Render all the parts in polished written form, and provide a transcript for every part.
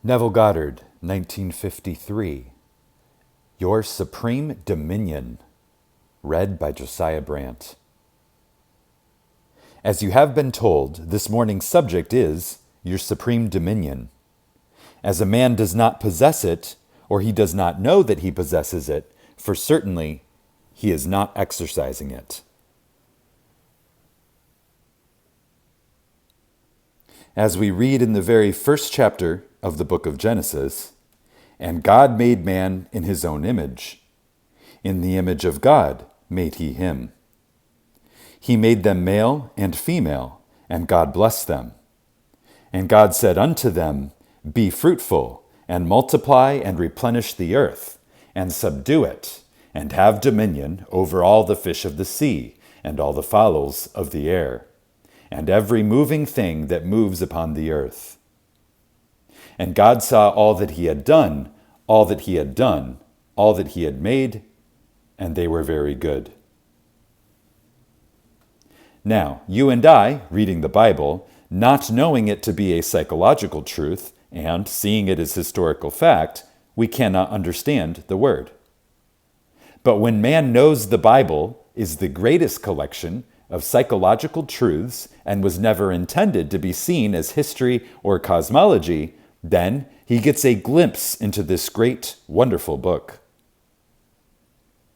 Neville Goddard, 1953. Your Supreme Dominion. Read by Josiah Brandt. As you have been told, this morning's subject is your supreme dominion. As a man does not possess it, or he does not know that he possesses it, for certainly he is not exercising it. As we read in the very first chapter of the book of Genesis, and God made man in his own image. In the image of God made he him. He made them male and female, and God blessed them. And God said unto them, Be fruitful, and multiply and replenish the earth, and subdue it, and have dominion over all the fish of the sea, and all the fowls of the air, and every moving thing that moves upon the earth. And God saw all that he had done, all that he had made, and they were very good. Now, you and I, reading the Bible, not knowing it to be a psychological truth, and seeing it as historical fact, we cannot understand the word. But when man knows the Bible is the greatest collection of psychological truths and was never intended to be seen as history or cosmology, then he gets a glimpse into this great, wonderful book.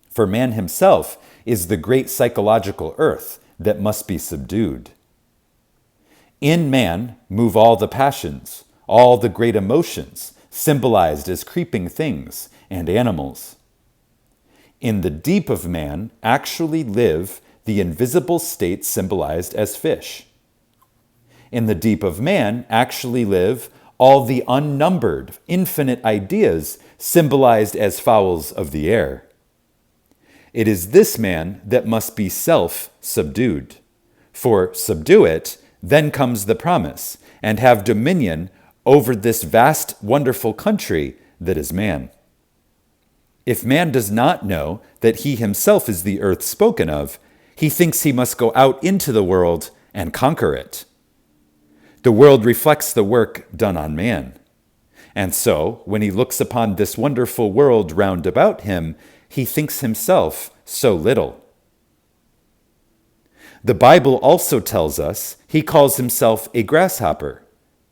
For man himself is the great psychological earth that must be subdued. In man move all the passions, all the great emotions, symbolized as creeping things and animals. In the deep of man actually live the invisible states symbolized as fish. In the deep of man actually live all the unnumbered, infinite ideas symbolized as fowls of the air. It is this man that must be self-subdued. For subdue it, then comes the promise, and have dominion over this vast, wonderful country that is man. If man does not know that he himself is the earth spoken of, he thinks he must go out into the world and conquer it. The world reflects the work done on man. And so, when he looks upon this wonderful world round about him, he thinks himself so little. The Bible also tells us he calls himself a grasshopper,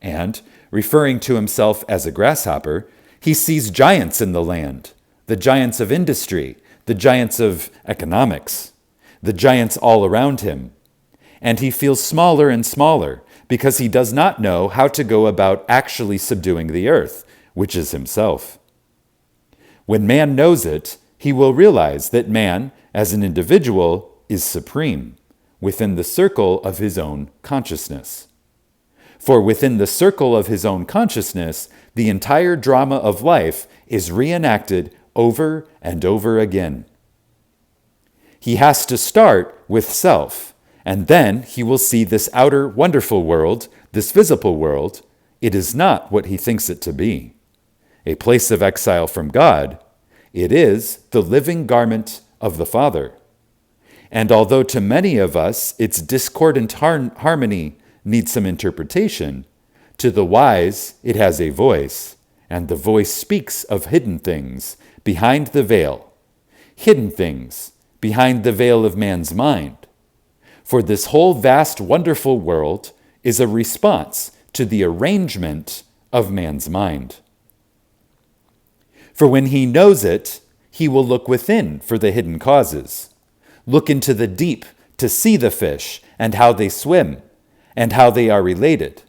and, referring to himself as a grasshopper, he sees giants in the land, the giants of industry, the giants of economics, the giants all around him, and he feels smaller and smaller because he does not know how to go about actually subduing the earth, which is himself. When man knows it, he will realize that man, as an individual, is supreme within the circle of his own consciousness. For within the circle of his own consciousness, the entire drama of life is reenacted over and over again. He has to start with self, and then he will see this outer wonderful world, this visible world. It is not what he thinks it to be. A place of exile from God, it is the living garment of the Father. And although to many of us its discordant harmony needs some interpretation, to the wise it has a voice, and the voice speaks of hidden things behind the veil, hidden things behind the veil of man's mind. For this whole vast, wonderful world is a response to the arrangement of man's mind. For when he knows it, he will look within for the hidden causes, look into the deep to see the fish and how they swim and how they are related.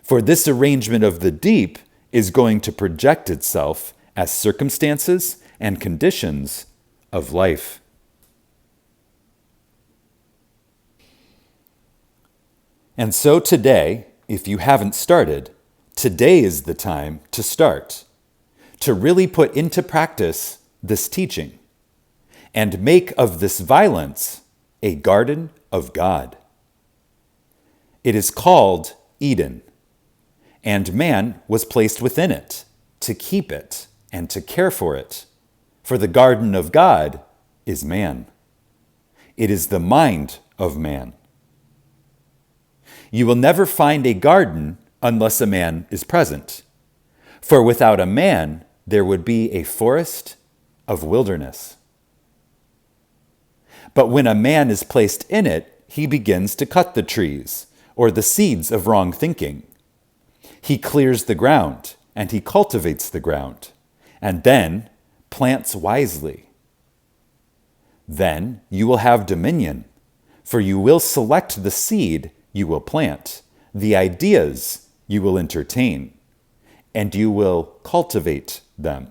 For this arrangement of the deep is going to project itself as circumstances and conditions of life. And so today, if you haven't started, today is the time to start, to really put into practice this teaching, and make of this violence a garden of God. It is called Eden, and man was placed within it to keep it and to care for it, for the garden of God is man. It is the mind of man. You will never find a garden unless a man is present. For without a man, there would be a forest of wilderness. But when a man is placed in it, he begins to cut the trees, or the seeds of wrong thinking. He clears the ground, and he cultivates the ground, and then plants wisely. Then you will have dominion, for you will select the seed you will plant, the ideas you will entertain, and you will cultivate them.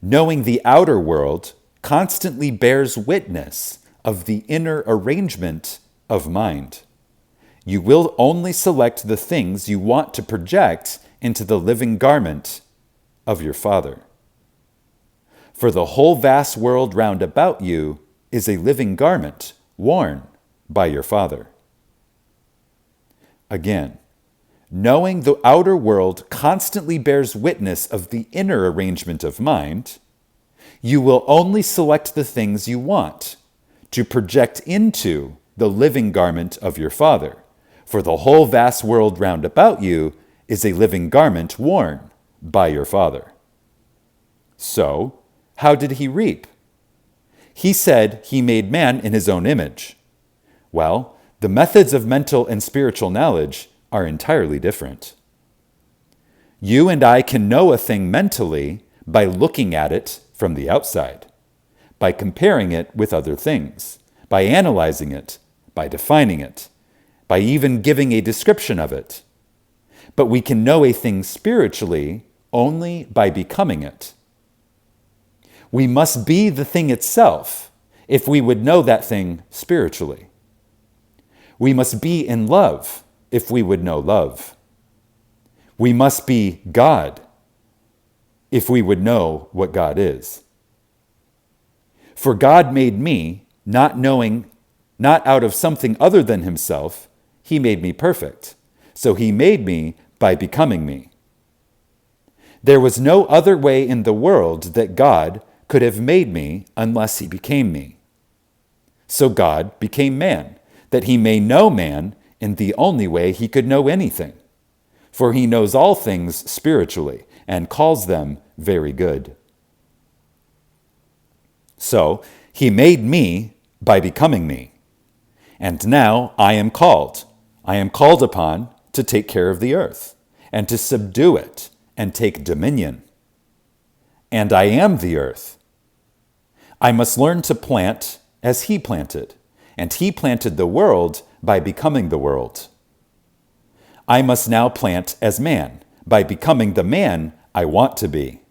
Knowing the outer world constantly bears witness of the inner arrangement of mind. You will only select the things you want to project into the living garment of your Father. For the whole vast world round about you is a living garment worn by your Father. Again, knowing the outer world constantly bears witness of the inner arrangement of mind, you will only select the things you want to project into the living garment of your Father. For the whole vast world round about you is a living garment worn by your Father. So, how did he reap? He said he made man in his own image. Well, the methods of mental and spiritual knowledge are entirely different. You and I can know a thing mentally by looking at it from the outside, by comparing it with other things, by analyzing it, by defining it, by even giving a description of it. But we can know a thing spiritually only by becoming it. We must be the thing itself if we would know that thing spiritually. We must be in love if we would know love. We must be God if we would know what God is. For God made me, not out of something other than himself, he made me perfect. So he made me by becoming me. There was no other way in the world that God could have made me unless he became me. So God became man, that he may know man in the only way he could know anything. For he knows all things spiritually and calls them very good. So he made me by becoming me. And now I am called. I am called upon to take care of the earth and to subdue it and take dominion. And I am the earth. I must learn to plant as he planted, and he planted the world by becoming the world. I must now plant as man, by becoming the man I want to be.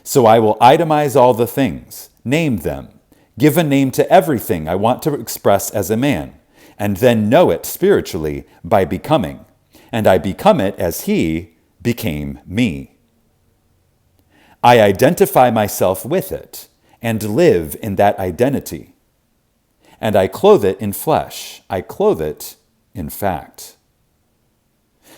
So I will itemize all the things, name them, give a name to everything I want to express as a man, and then know it spiritually by becoming, and I become it as he became me. I identify myself with it, and live in that identity. And I clothe it in flesh. I clothe it in fact.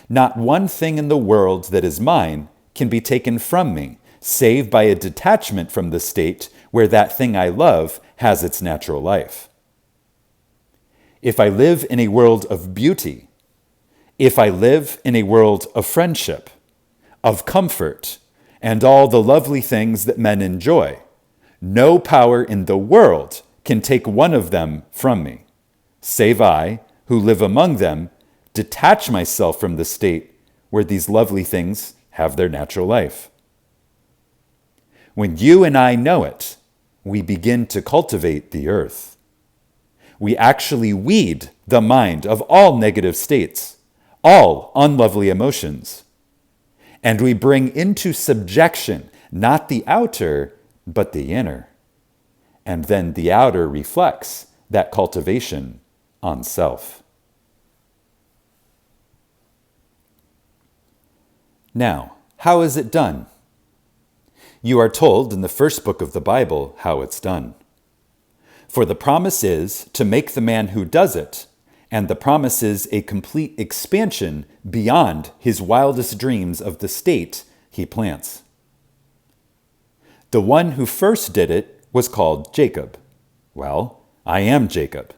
Not one thing in the world that is mine can be taken from me, save by a detachment from the state where that thing I love has its natural life. If I live in a world of beauty, if I live in a world of friendship, of comfort, and all the lovely things that men enjoy, no power in the world can take one of them from me, save I, who live among them, detach myself from the state where these lovely things have their natural life. When you and I know it, we begin to cultivate the earth. We actually weed the mind of all negative states, all unlovely emotions, and we bring into subjection not the outer, but the inner. And then the outer reflects that cultivation on self. Now, how is it done? You are told in the first book of the Bible how it's done. For the promise is to make the man who does it, and the promise is a complete expansion beyond his wildest dreams of the state he plants. The one who first did it was called Jacob. Well, I am Jacob.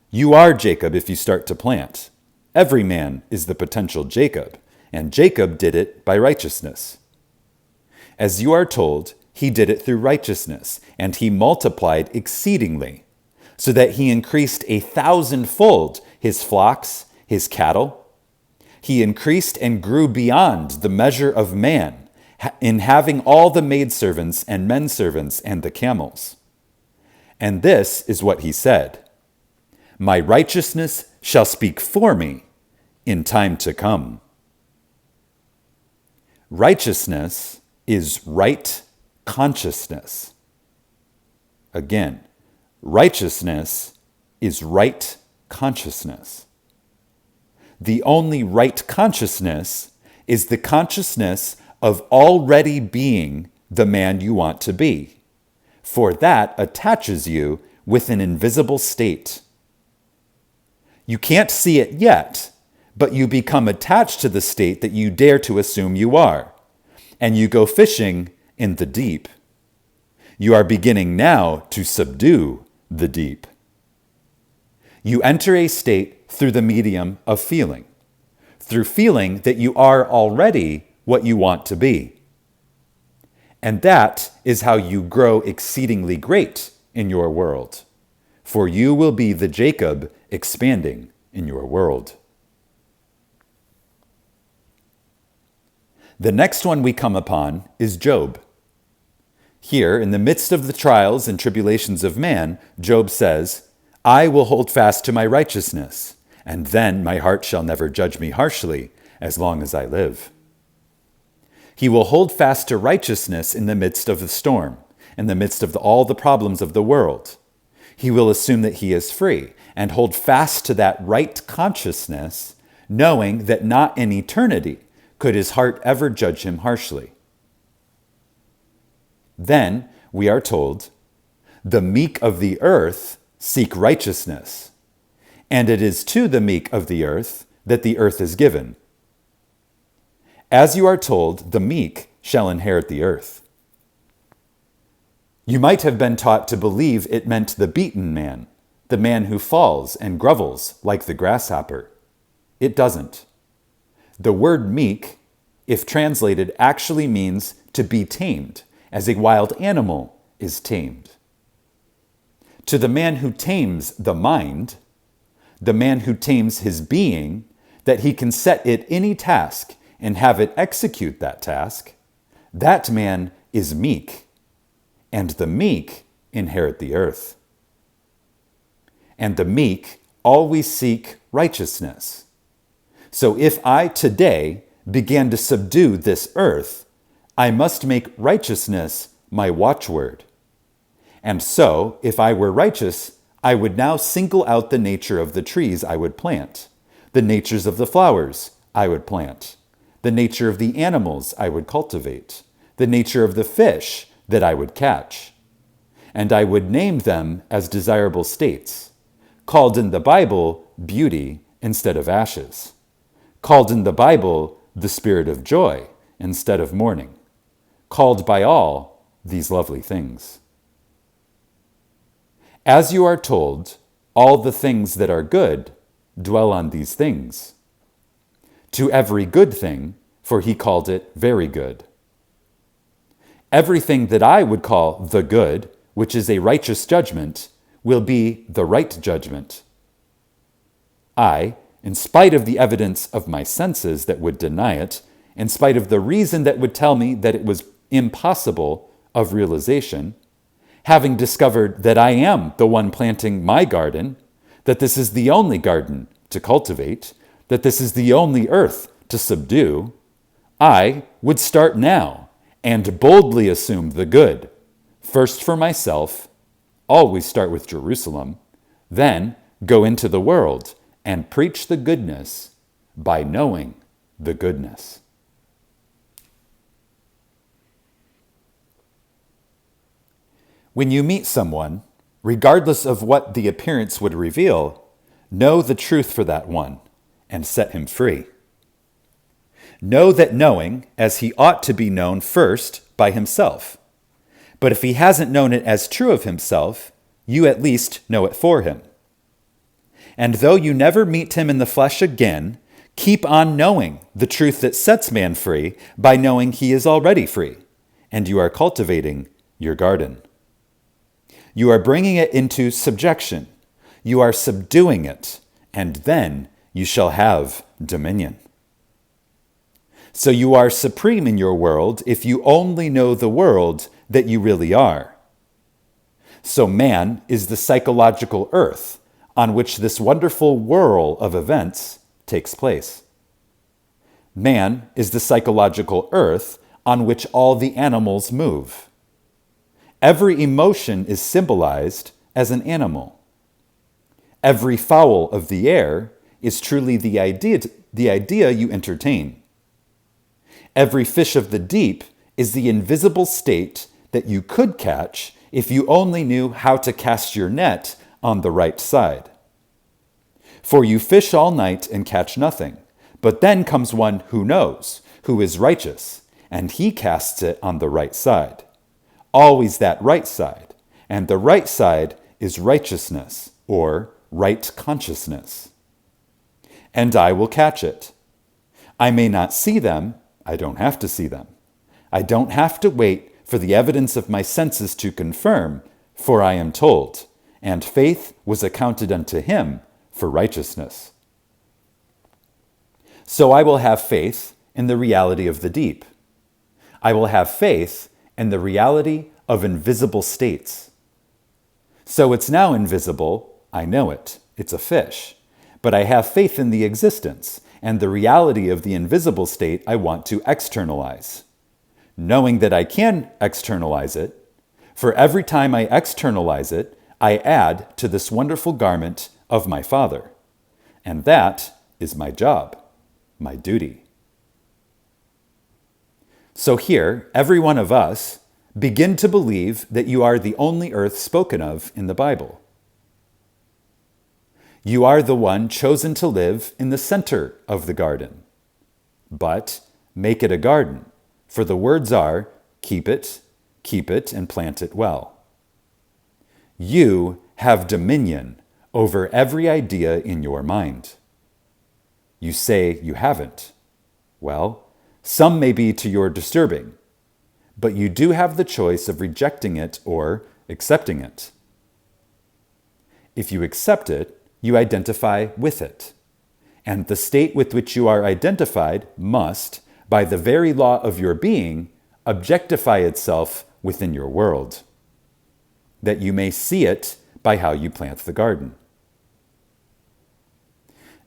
You are Jacob if you start to plant. Every man is the potential Jacob, and Jacob did it by righteousness. As you are told, he did it through righteousness, and he multiplied exceedingly, so that he increased 1,000-fold his flocks, his cattle. He increased and grew beyond the measure of man, in having all the maidservants and menservants and the camels. And this is what he said: "My righteousness shall speak for me in time to come." Righteousness is right consciousness. Again, righteousness is right consciousness. The only right consciousness is the consciousness of already being the man you want to be, for that attaches you with an invisible state. You can't see it yet, but you become attached to the state that you dare to assume you are, and you go fishing in the deep. You are beginning now to subdue the deep. You enter a state through the medium of feeling, through feeling that you are already what you want to be. And that is how you grow exceedingly great in your world, for you will be the Jacob expanding in your world. The next one we come upon is Job. Here, in the midst of the trials and tribulations of man, Job says, "I will hold fast to my righteousness, and then my heart shall never judge me harshly as long as I live." He will hold fast to righteousness in the midst of the storm, in the midst of all the problems of the world. He will assume that he is free and hold fast to that right consciousness, knowing that not in eternity could his heart ever judge him harshly. Then, we are told, the meek of the earth seek righteousness, and it is to the meek of the earth that the earth is given. As you are told, the meek shall inherit the earth. You might have been taught to believe it meant the beaten man, the man who falls and grovels like the grasshopper. It doesn't. The word meek, if translated, actually means to be tamed, as a wild animal is tamed. To the man who tames the mind, the man who tames his being, that he can set it any task and have it execute that task, that man is meek, and the meek inherit the earth. And the meek always seek righteousness. So if I today began to subdue this earth, I must make righteousness my watchword. And so, if I were righteous, I would now single out the nature of the trees I would plant, the natures of the flowers I would plant, the nature of the animals I would cultivate, the nature of the fish that I would catch. And I would name them as desirable states, called in the Bible beauty instead of ashes, called in the Bible the spirit of joy instead of mourning, called by all these lovely things. As you are told, all the things that are good dwell on these things. To every good thing, for he called it very good. Everything that I would call the good, which is a righteous judgment, will be the right judgment. I, in spite of the evidence of my senses that would deny it, in spite of the reason that would tell me that it was impossible of realization, having discovered that I am the one planting my garden, that this is the only garden to cultivate, that this is the only earth to subdue, I would start now and boldly assume the good, first for myself, always start with Jerusalem, then go into the world and preach the goodness by knowing the goodness. When you meet someone, regardless of what the appearance would reveal, know the truth for that one and set him free. Know that knowing as he ought to be known first by himself. But if he hasn't known it as true of himself, you at least know it for him. And though you never meet him in the flesh again, Keep on knowing the truth that sets man free by knowing he is already free, and you are cultivating your garden. You are bringing it into subjection. You are subduing it, and then you shall have dominion. So you are supreme in your world if you only know the world that you really are. So man is the psychological earth on which this wonderful whirl of events takes place. Man is the psychological earth on which all the animals move. Every emotion is symbolized as an animal. Every fowl of the air is truly the idea you entertain. Every fish of the deep is the invisible state that you could catch if you only knew how to cast your net on the right side. For you fish all night and catch nothing, but then comes one who knows, who is righteous, and he casts it on the right side. Always that right side, and the right side is righteousness, or right consciousness. And I will catch it. I may not see them, I don't have to see them. I don't have to wait for the evidence of my senses to confirm, for I am told, and faith was accounted unto him for righteousness. So I will have faith in the reality of the deep. I will have faith in the reality of invisible states. So it's now invisible, I know it, it's a fish, but I have faith in the existence and the reality of the invisible state I want to externalize. Knowing that I can externalize it, for every time I externalize it, I add to this wonderful garment of my Father. And that is my job, my duty. So here, every one of us, begin to believe that you are the only earth spoken of in the Bible. You are the one chosen to live in the center of the garden. But make it a garden, for the words are, keep it, and plant it well. You have dominion over every idea in your mind. You say you haven't. Well, some may be to your disturbing, but you do have the choice of rejecting it or accepting it. If you accept it, you identify with it, and the state with which you are identified must, by the very law of your being, objectify itself within your world, that you may see it by how you plant the garden.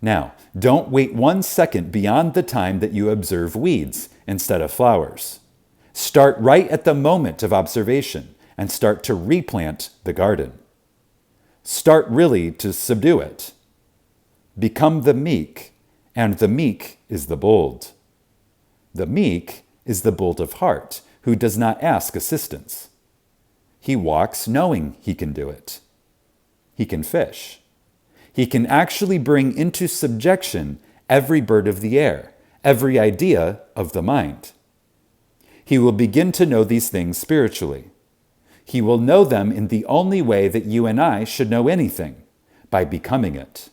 Now, don't wait 1 second beyond the time that you observe weeds instead of flowers. Start right at the moment of observation and start to replant the garden. Start really to subdue it. Become the meek, and the meek is the bold. The meek is the bold of heart, who does not ask assistance. He walks knowing he can do it. He can fish. He can actually bring into subjection every bird of the air, every idea of the mind. He will begin to know these things spiritually. He will know them in the only way that you and I should know anything, by becoming it.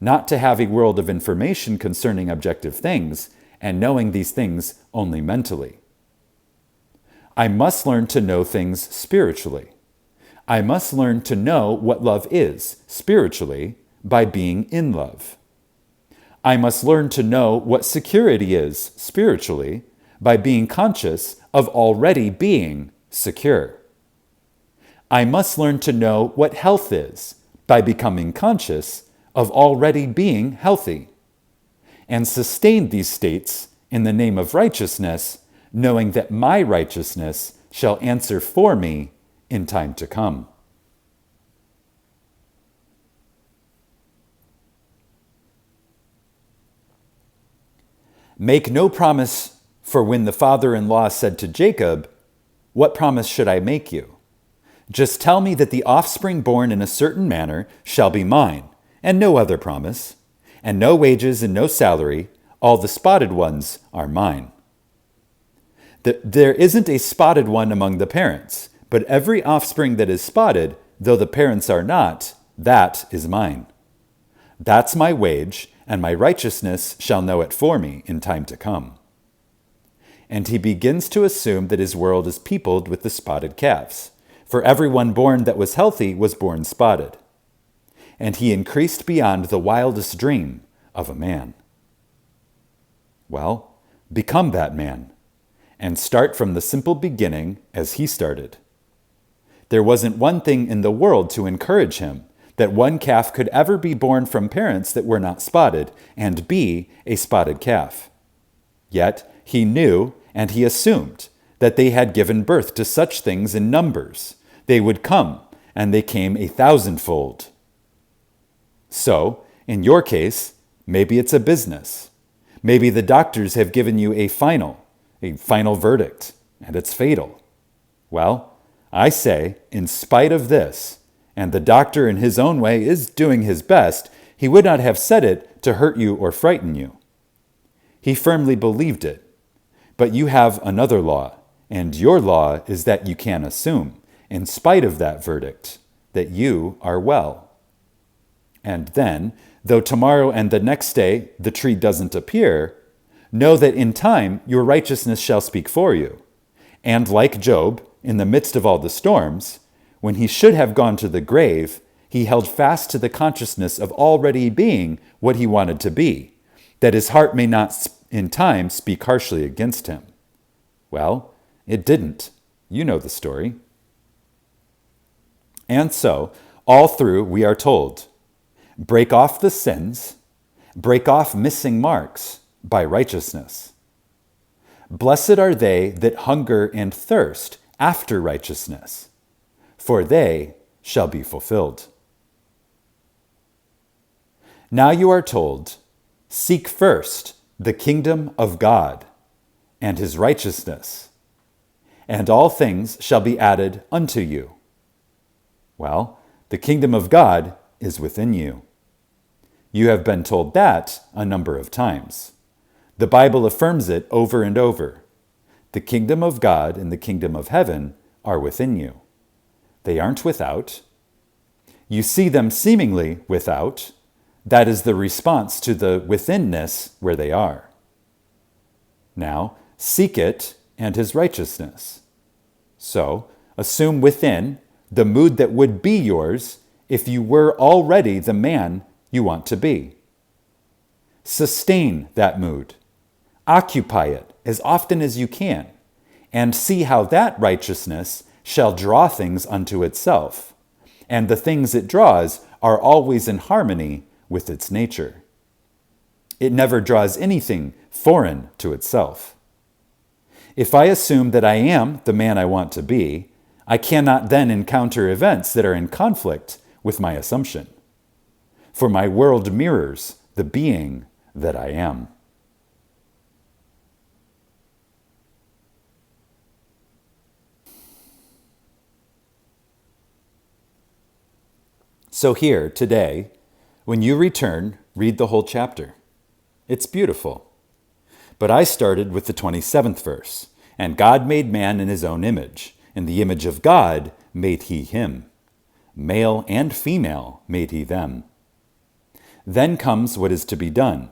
Not to have a world of information concerning objective things and knowing these things only mentally. I must learn to know things spiritually. I must learn to know what love is spiritually by being in love. I must learn to know what security is spiritually by being conscious of already being secure. I must learn to know what health is by becoming conscious of already being healthy, and sustain these states in the name of righteousness, knowing that my righteousness shall answer for me in time to come. Make no promise, for when the father-in-law said to Jacob, "What promise should I make you?" Just tell me that the offspring born in a certain manner shall be mine, and no other promise, and no wages and no salary, all the spotted ones are mine. There isn't a spotted one among the parents, but every offspring that is spotted, though the parents are not, that is mine. That's my wage, and my righteousness shall know it for me in time to come. And he begins to assume that his world is peopled with the spotted calves, for everyone born that was healthy was born spotted. And he increased beyond the wildest dream of a man. Well, become that man, and start from the simple beginning as he started. There wasn't one thing in the world to encourage him that one calf could ever be born from parents that were not spotted and be a spotted calf. Yet he knew and he assumed that they had given birth to such things in numbers. They would come, and they came 1,000-fold. So, in your case, maybe it's a business. Maybe the doctors have given you a final verdict, and it's fatal. Well, I say, in spite of this, and the doctor in his own way is doing his best, he would not have said it to hurt you or frighten you. He firmly believed it. But you have another law, and your law is that you can assume, in spite of that verdict, that you are well. And then, though tomorrow and the next day the tree doesn't appear, know that in time your righteousness shall speak for you. And like Job, in the midst of all the storms, when he should have gone to the grave, he held fast to the consciousness of already being what he wanted to be, that his heart may not in time speak harshly against him. Well, it didn't. You know the story. And so, all through, we are told, break off the sins, break off missing marks by righteousness. Blessed are they that hunger and thirst after righteousness, for they shall be fulfilled. Now you are told, seek first the kingdom of God and his righteousness, and all things shall be added unto you. Well, the kingdom of God is within you. You have been told that a number of times. The Bible affirms it over and over. The kingdom of God and the kingdom of heaven are within you. They aren't without. You see them seemingly without. That is the response to the withinness where they are. Now, seek it and his righteousness. So, assume within the mood that would be yours if you were already the man you want to be. Sustain that mood. Occupy it as often as you can, and see how that righteousness shall draw things unto itself, and the things it draws are always in harmony with its nature. It never draws anything foreign to itself. If I assume that I am the man I want to be, I cannot then encounter events that are in conflict with my assumption. For my world mirrors the being that I am. So here, today, when you return, read the whole chapter. It's beautiful. But I started with the 27th verse. And God made man in his own image. In the image of God made he him. Male and female made he them. Then comes what is to be done.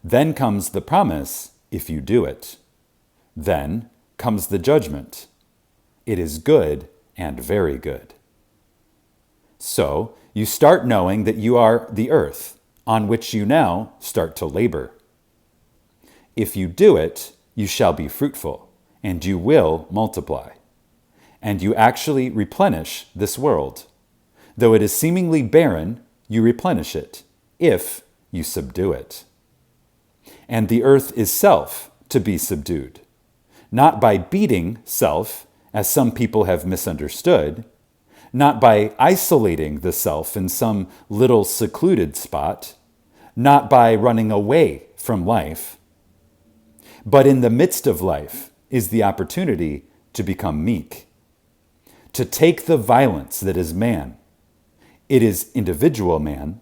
Then comes the promise, if you do it. Then comes the judgment. It is good and very good. So you start knowing that you are the earth, on which you now start to labor. If you do it, you shall be fruitful, and you will multiply. And you actually replenish this world. Though it is seemingly barren, you replenish it, if you subdue it. And the earth is self to be subdued, not by beating self, as some people have misunderstood, not by isolating the self in some little secluded spot, not by running away from life, but in the midst of life is the opportunity to become meek, to take the violence that is man, it is individual man,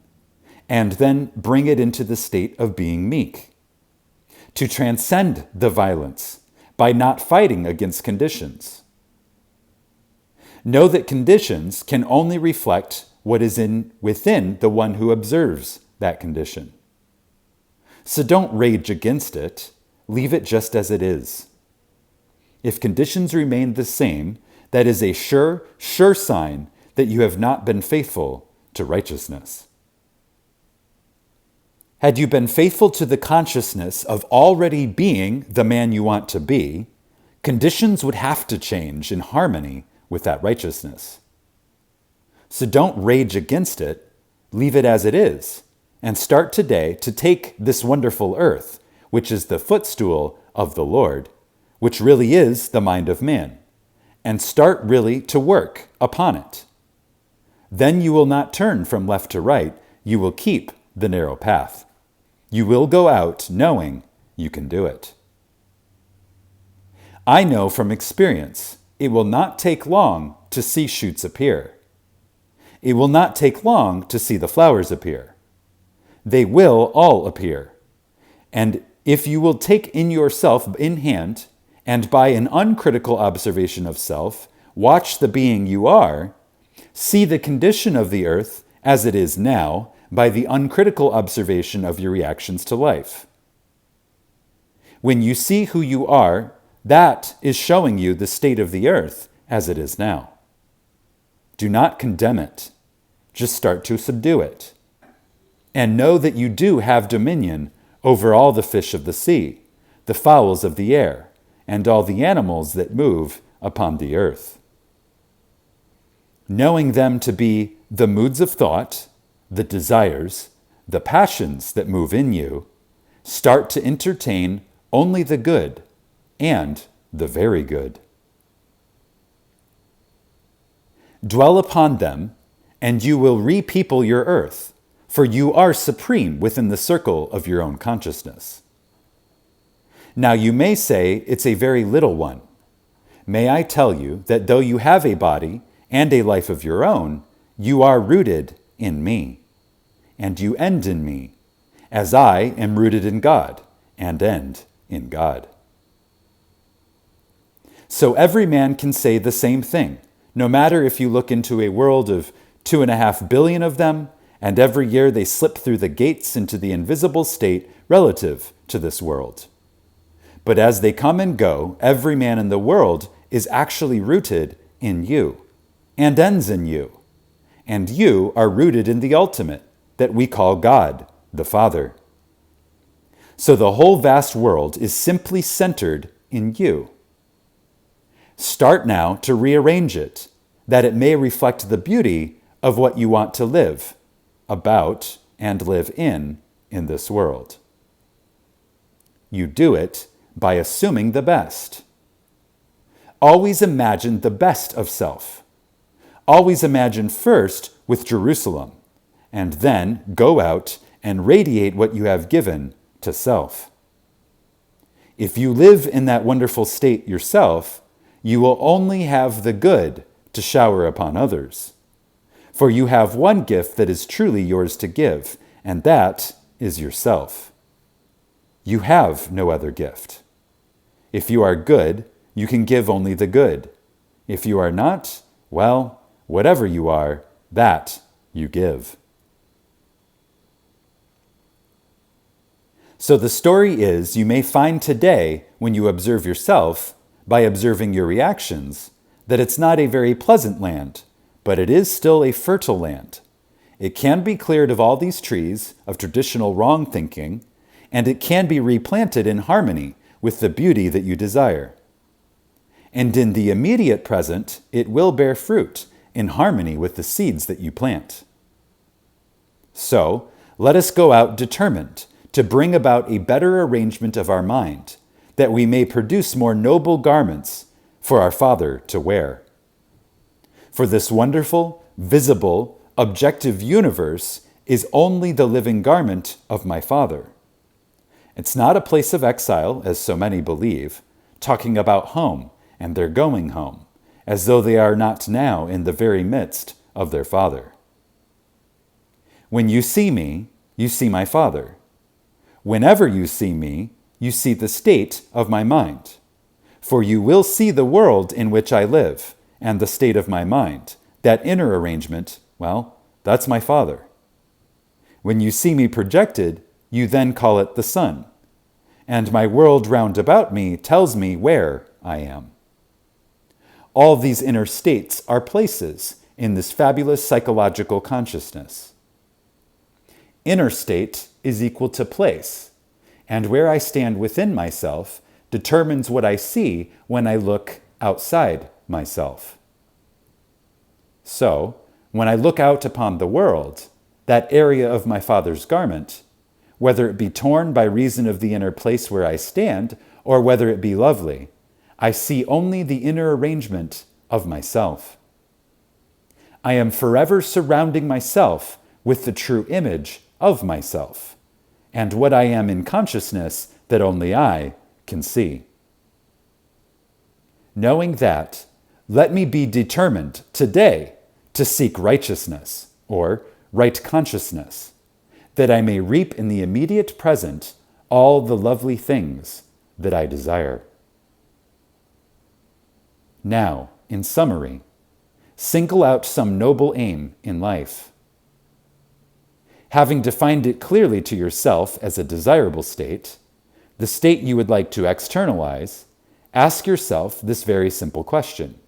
and then bring it into the state of being meek, to transcend the violence by not fighting against conditions. Know that conditions can only reflect what is within the one who observes that condition. So don't rage against it. Leave it just as it is. If conditions remain the same, that is a sure sign that you have not been faithful to righteousness. Had you been faithful to the consciousness of already being the man you want to be, conditions would have to change in harmony with that righteousness. So don't rage against it, leave it as it is, and start today to take this wonderful earth, which is the footstool of the Lord, which really is the mind of man, and start really to work upon it. Then you will not turn from left to right, you will keep the narrow path. You will go out knowing you can do it. I know from experience, it will not take long to see shoots appear. It will not take long to see the flowers appear. They will all appear. And if you will take in yourself in hand, and by an uncritical observation of self, watch the being you are, see the condition of the earth as it is now by the uncritical observation of your reactions to life. When you see who you are, that is showing you the state of the earth as it is now. Do not condemn it. Just start to subdue it. And know that you do have dominion over all the fish of the sea, the fowls of the air, and all the animals that move upon the earth. Knowing them to be the moods of thought, the desires, the passions that move in you, start to entertain only the good and the very good. Dwell upon them, and you will repeople your earth, for you are supreme within the circle of your own consciousness. Now you may say it's a very little one. May I tell you that though you have a body and a life of your own, you are rooted in me, and you end in me, as I am rooted in God and end in God. So every man can say the same thing, no matter if you look into a world of 2.5 billion of them, and every year they slip through the gates into the invisible state relative to this world. But as they come and go, every man in the world is actually rooted in you and ends in you. And you are rooted in the ultimate that we call God, the Father. So the whole vast world is simply centered in you. Start now to rearrange it, that it may reflect the beauty of what you want to live, about, and live in this world. You do it by assuming the best. Always imagine the best of self. Always imagine first with Jerusalem, and then go out and radiate what you have given to self. If you live in that wonderful state yourself, you will only have the good to shower upon others. For you have one gift that is truly yours to give, and that is yourself. You have no other gift. If you are good, you can give only the good. If you are not, well, whatever you are, that you give. So the story is, you may find today, when you observe yourself, by observing your reactions, that it's not a very pleasant land, but it is still a fertile land. It can be cleared of all these trees of traditional wrong thinking, and it can be replanted in harmony with the beauty that you desire. And in the immediate present, it will bear fruit in harmony with the seeds that you plant. So, let us go out determined to bring about a better arrangement of our mind, that we may produce more noble garments for our Father to wear. For this wonderful, visible, objective universe is only the living garment of my Father. It's not a place of exile, as so many believe, talking about home and their going home, as though they are not now in the very midst of their Father. When you see me, you see my Father. Whenever you see me, you see the state of my mind. For you will see the world in which I live, and the state of my mind. That inner arrangement, well, that's my Father. When you see me projected, you then call it the sun, and my world round about me tells me where I am. All these inner states are places in this fabulous psychological consciousness. Inner state is equal to place, and where I stand within myself determines what I see when I look outside myself. So, when I look out upon the world, that area of my Father's garment, whether it be torn by reason of the inner place where I stand, or whether it be lovely, I see only the inner arrangement of myself. I am forever surrounding myself with the true image of myself, and what I am in consciousness that only I can see. Knowing that, let me be determined today to seek righteousness, or right consciousness, that I may reap in the immediate present all the lovely things that I desire. Now, in summary, single out some noble aim in life. Having defined it clearly to yourself as a desirable state, the state you would like to externalize, ask yourself this very simple question.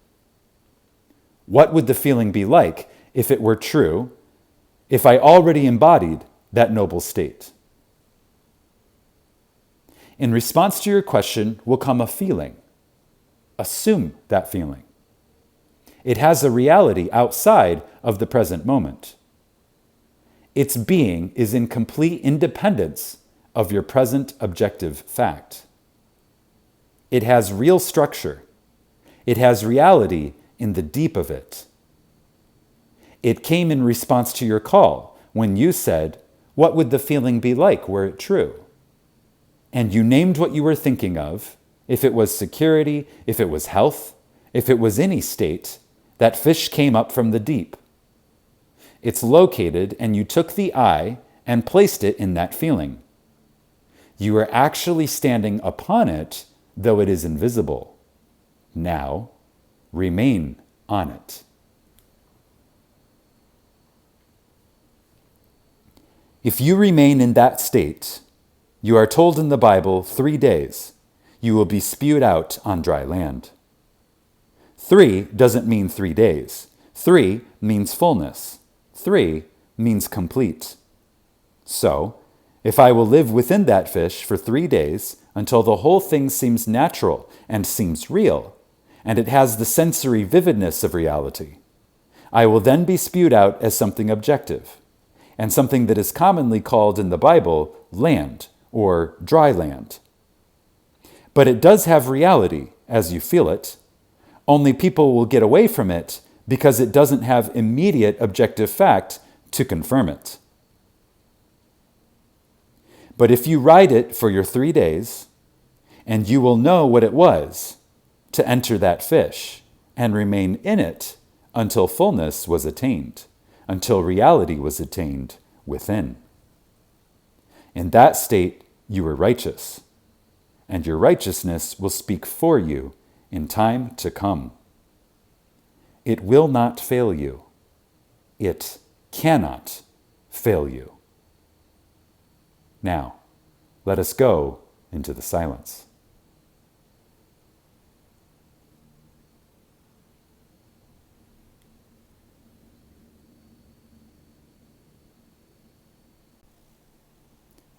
What would the feeling be like if it were true, if I already embodied that noble state? In response to your question will come a feeling. Assume that feeling. It has a reality outside of the present moment. Its being is in complete independence of your present objective fact. It has real structure. It has reality in the deep of it. It came in response to your call when you said, "What would the feeling be like were it true?" And you named what you were thinking of, if it was security, if it was health, if it was any state, that fish came up from the deep. It's located, and you took the eye and placed it in that feeling. You are actually standing upon it, though it is invisible. Now, remain on it. If you remain in that state, you are told in the Bible 3 days, you will be spewed out on dry land. 3 doesn't mean 3 days. 3 means fullness. 3 means complete. So, if I will live within that fish for 3 days until the whole thing seems natural and seems real, and it has the sensory vividness of reality, I will then be spewed out as something objective, and something that is commonly called in the Bible land or dry land. But it does have reality as you feel it, only people will get away from it because it doesn't have immediate objective fact to confirm it. But if you ride it for your 3 days, and you will know what it was to enter that fish and remain in it until fullness was attained, until reality was attained within. In that state, you are righteous, and your righteousness will speak for you in time to come. It will not fail you. It cannot fail you. Now, let us go into the silence.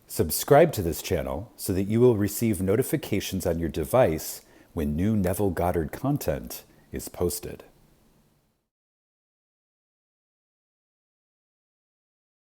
Subscribe to this channel so that you will receive notifications on your device when new Neville Goddard content is posted.